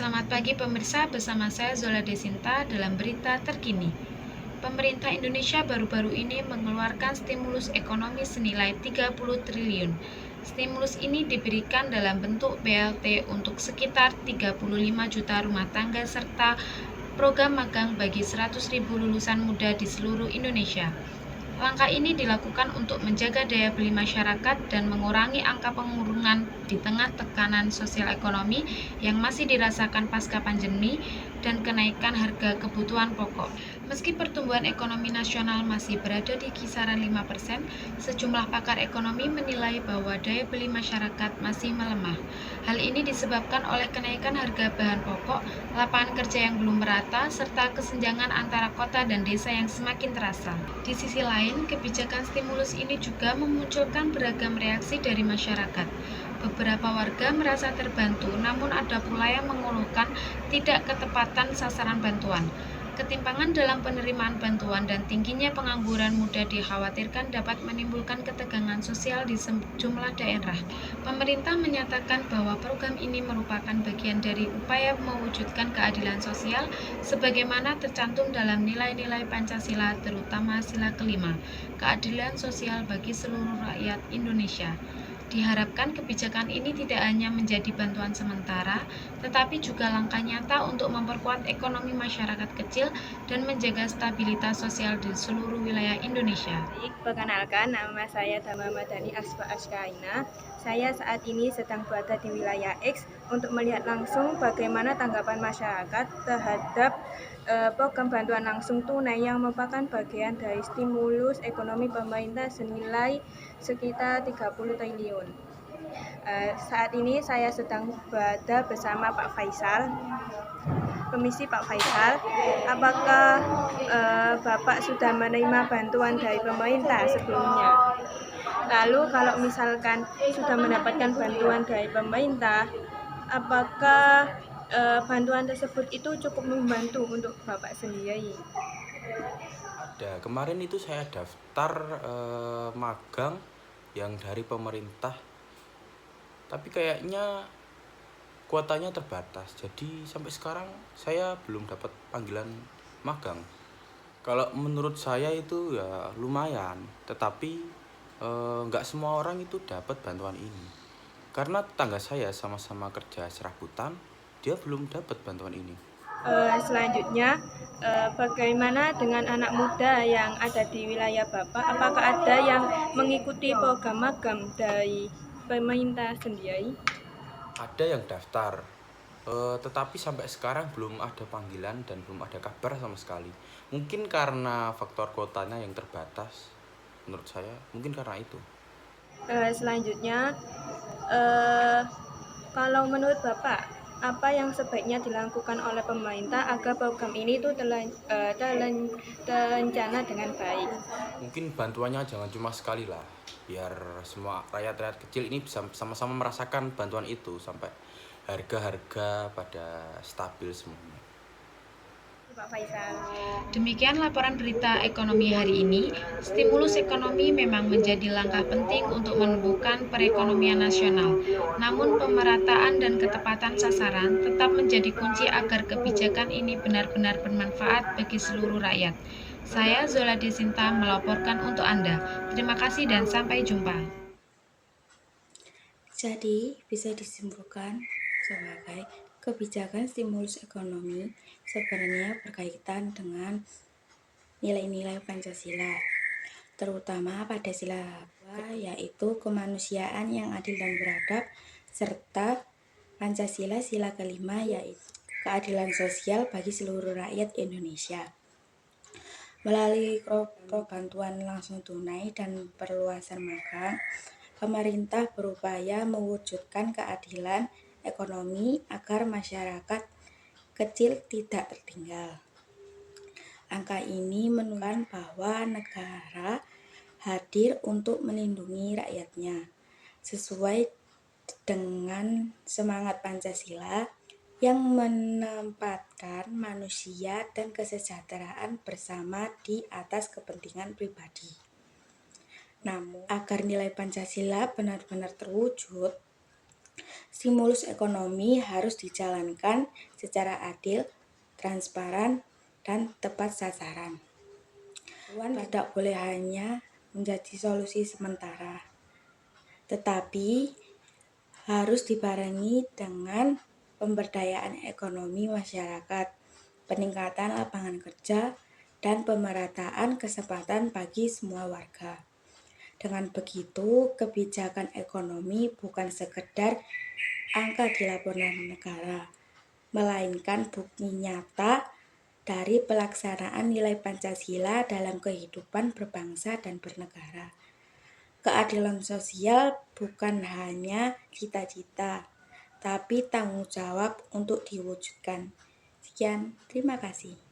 Selamat pagi pemirsa, bersama saya Zola Desinta dalam berita terkini. Pemerintah Indonesia baru-baru ini mengeluarkan stimulus ekonomi senilai 30 triliun. Stimulus ini diberikan dalam bentuk BLT untuk sekitar 35 juta rumah tangga serta program magang bagi 100.000 lulusan muda di seluruh Indonesia. Langkah ini dilakukan untuk menjaga daya beli masyarakat dan mengurangi angka pengurungan di tengah tekanan sosial ekonomi yang masih dirasakan pasca pandemi dan kenaikan harga kebutuhan pokok. Meski pertumbuhan ekonomi nasional masih berada di kisaran 5%, sejumlah pakar ekonomi menilai bahwa daya beli masyarakat masih melemah. Hal ini disebabkan oleh kenaikan harga bahan pokok, lapangan kerja yang belum merata, serta kesenjangan antara kota dan desa yang semakin terasa. Di sisi lain, kebijakan stimulus ini juga memunculkan beragam reaksi dari masyarakat. Beberapa warga merasa terbantu, namun ada pula yang mengeluhkan tidak ketepatan sasaran bantuan. Ketimpangan dalam penerimaan bantuan dan tingginya pengangguran muda dikhawatirkan dapat menimbulkan ketegangan sosial di sejumlah daerah. Pemerintah menyatakan bahwa program ini merupakan bagian dari upaya mewujudkan keadilan sosial sebagaimana tercantum dalam nilai-nilai Pancasila, terutama sila kelima, keadilan sosial bagi seluruh rakyat Indonesia. Diharapkan kebijakan ini tidak hanya menjadi bantuan sementara, tetapi juga langkah nyata untuk memperkuat ekonomi masyarakat kecil dan menjaga stabilitas sosial di seluruh wilayah Indonesia. Perkenalkan, nama saya Dama Madani Asfa Askaina. Saya saat ini sedang berada di wilayah X untuk melihat langsung bagaimana tanggapan masyarakat terhadap program bantuan langsung tunai yang merupakan bagian dari stimulus ekonomi pemerintah senilai sekitar 30 triliun. Saat ini saya sedang berada bersama Pak Faisal. Permisi Pak Faisal, apakah Bapak sudah menerima bantuan dari pemerintah sebelumnya? Lalu kalau misalkan sudah mendapatkan bantuan dari pemerintah, apakah bantuan tersebut itu cukup membantu untuk Bapak sendiri? Ada, kemarin itu saya daftar magang yang dari pemerintah, tapi kayaknya kuotanya terbatas. Jadi sampai sekarang saya belum dapat panggilan magang. Kalau menurut saya itu ya lumayan, tetapi nggak semua orang itu dapat bantuan ini. Karena tetangga saya sama-sama kerja serabutan, dia belum dapat bantuan ini. Selanjutnya, bagaimana dengan anak muda yang ada di wilayah Bapak? Apakah ada yang mengikuti program magang dari pemerintah sendiri? Ada yang daftar, tetapi sampai sekarang belum ada panggilan dan belum ada kabar sama sekali. Mungkin karena faktor kuotanya yang terbatas, menurut saya mungkin karena itu. Selanjutnya, kalau menurut Bapak, apa yang sebaiknya dilakukan oleh pemerintah agar program ini itu terencana dengan baik? Mungkin bantuannya jangan cuma sekali lah, biar semua rakyat-rakyat kecil ini bisa sama-sama merasakan bantuan itu sampai harga-harga pada stabil semuanya. Pak Faisal. Demikian laporan berita ekonomi hari ini. Stimulus ekonomi memang menjadi langkah penting untuk menumbuhkan perekonomian nasional. Namun pemerataan dan ketepatan sasaran tetap menjadi kunci agar kebijakan ini benar-benar bermanfaat bagi seluruh rakyat. Saya Zola Desinta melaporkan untuk Anda. Terima kasih dan sampai jumpa. Jadi, bisa disimpulkan sebagai kebijakan stimulus ekonomi sebenarnya berkaitan dengan nilai-nilai Pancasila, terutama pada sila kedua, yaitu kemanusiaan yang adil dan beradab, serta Pancasila sila kelima, yaitu keadilan sosial bagi seluruh rakyat Indonesia. Melalui bantuan langsung tunai dan perluasan magang, pemerintah berupaya mewujudkan keadilan ekonomi agar masyarakat kecil tidak tertinggal. Angka ini menunjukkan bahwa negara hadir untuk melindungi rakyatnya, sesuai dengan semangat Pancasila yang menempatkan manusia dan kesejahteraan bersama di atas kepentingan pribadi. Namun, agar nilai Pancasila benar-benar terwujud, Stimulus ekonomi harus dijalankan secara adil, transparan, dan tepat sasaran. Bantuan tidak boleh hanya menjadi solusi sementara, tetapi harus dibarengi dengan pemberdayaan ekonomi masyarakat, peningkatan lapangan kerja, dan pemerataan kesempatan bagi semua warga. Dengan begitu, kebijakan ekonomi bukan sekedar angka di laporan negara, melainkan bukti nyata dari pelaksanaan nilai Pancasila dalam kehidupan berbangsa dan bernegara. Keadilan sosial bukan hanya cita-cita, tapi tanggung jawab untuk diwujudkan. Sekian, terima kasih.